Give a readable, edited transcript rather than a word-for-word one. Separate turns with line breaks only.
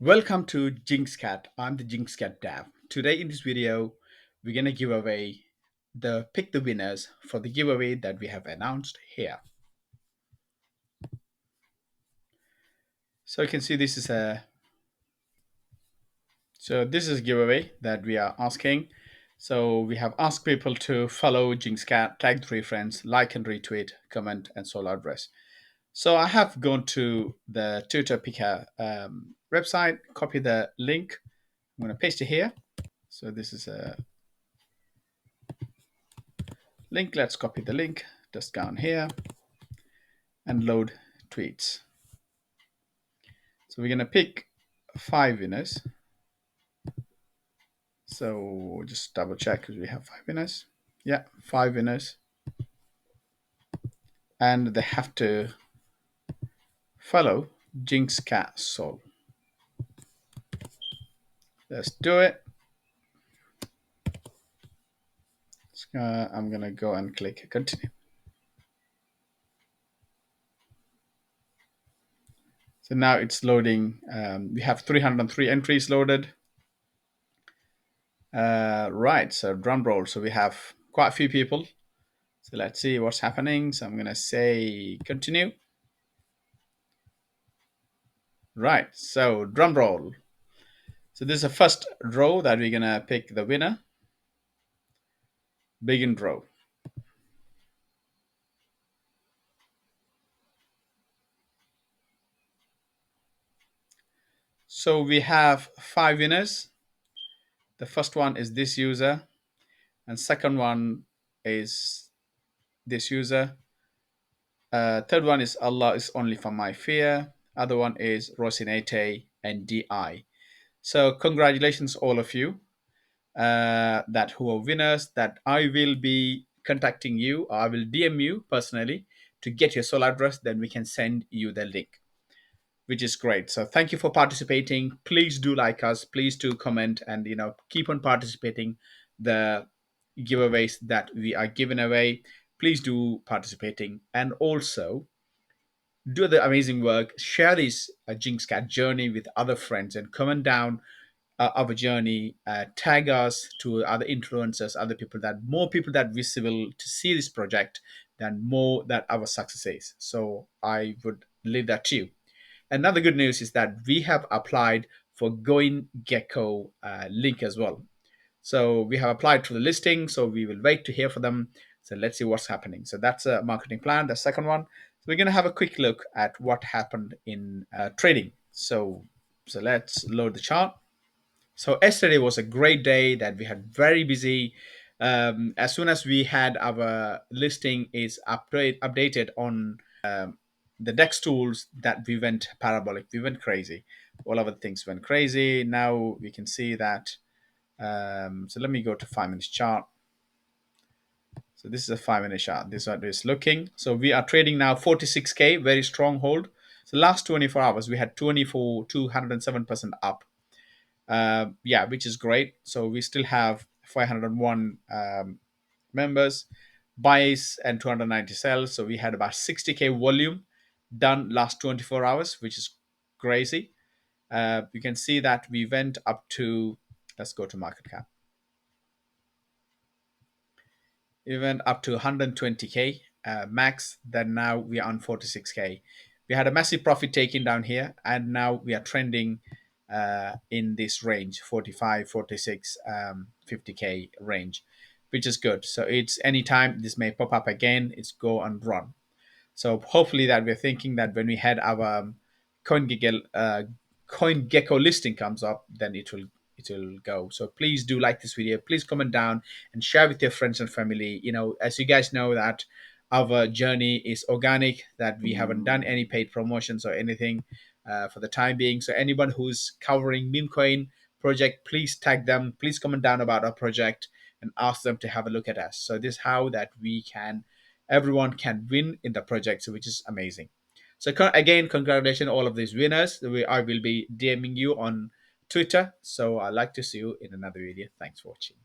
Welcome to JINXCAT. I'm the JINXCAT dev. Today in this video, we're gonna give away the pick the winners for the giveaway that we have announced here. So you can see this is a giveaway that we are asking. So we have asked people to follow JINXCAT, tag 3 friends, like and retweet, comment, and sole address. So I have gone to the Twitter Picker website, copy the link. I'm gonna paste it here. So this is a link. Let's copy the link, just down here and load tweets. So we're going to pick 5 winners. So just double check because we have 5 winners. Yeah, 5 winners. And they have to follow JINXCAT Soul. Let's do it. I'm going to go and click continue. So now it's loading. We have 303 entries loaded. Right, so drum roll. So we have quite a few people. So let's see what's happening. So I'm going to say continue. Right, so drum roll. So this is the first row that we're going to pick the winner. Begin row. So we have 5 winners. The first one is this user, and second one is this user. Third one is Allah is only for my fear. Other one is Rosinete and DI. So congratulations all of you that who are winners. That I will be contacting you, or I will DM you personally to get your soul address. Then we can send you the link, which is great. So thank you for participating. Please do like us. Please do comment, and keep on participating the giveaways that we are giving away. Please do participating, and also do the amazing work. Share this JINXCAT journey with other friends and comment down our journey. Tag us to other influencers, other people, that more people that visible to see this project, than more that our success is. So I would leave that to you. Another good news is that we have applied for coingecko link as well. So we have applied to the listing, so we will wait to hear from them. So let's see what's happening. So that's a marketing plan, the second one. So we're going to have a quick look at what happened in trading. So let's load the chart. So yesterday was a great day that we had, very busy. As soon as we had our listing is updated on the DEX tools, that we went parabolic, we went crazy. All of the things went crazy. Now we can see that. So let me go to 5 minutes chart. So this is a 5 minute chart. This is what it's looking. So we are trading now 46K, very strong hold. So last 24 hours, we had 207% up. Yeah, which is great. So we still have 501 members, buys, and 290 sells. So we had about 60K volume done last 24 hours, which is crazy. You can see that we went up to, let's go to market cap. We went up to 120K max. Then now we are on 46K. We had a massive profit taken down here, and now we are trending in this range, 45, 46, 50K range, which is good. So it's anytime this may pop up again, it's go and run. So hopefully that we're thinking that when we had our CoinGecko listing comes up, then it will go. So please do like this video. Please comment down and share with your friends and family. As you guys know that our journey is organic, that we haven't done any paid promotions or anything for the time being. So anyone who's covering meme coin project, please tag them. Please comment down about our project and ask them to have a look at us. So this is how that everyone can win in the project, so which is amazing. So again, congratulations all of these winners. I will be DMing you on Twitter. So I'd like to see you in another video. Thanks for watching.